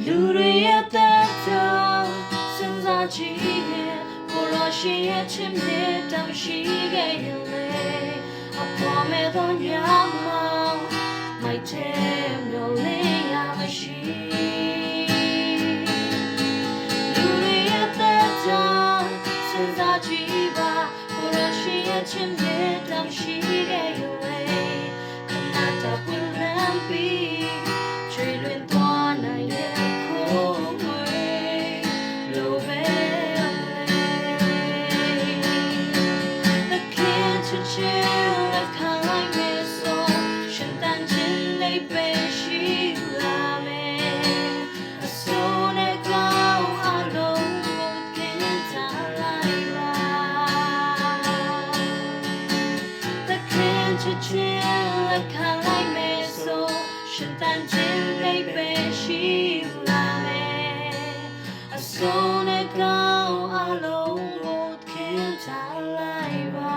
လူတွေရဲ့သက်သာစဉ်းစားကြည့်ရင်ကိုလိုရှင်ရဲ့ချစ်မြတ်တမ်းရှိခဲ့ရင်လေအပေါ်မဲ့သောညမောင်မိုက်တဲ့မျိုးလေးရမရှိလူတွေရဲ့သက်သာစဉ်းစားကြည့်ပါကိုလိုရှင်ရဲ့ချစ်မြတ်တမ်းရှိခဲ့ရင်လေခဏတာပွင့်လန်းပြီးချွေလွင်သွားနိုင်ရဲ့ချစ်လက်ခံလိုက်မယ်ဆိုရှင်တန်ခြင်းလေးပဲရှိလာမယ်အစိုးနဲ့ကောင်းအလုံးကိုခင်ထားလိုက်ပါ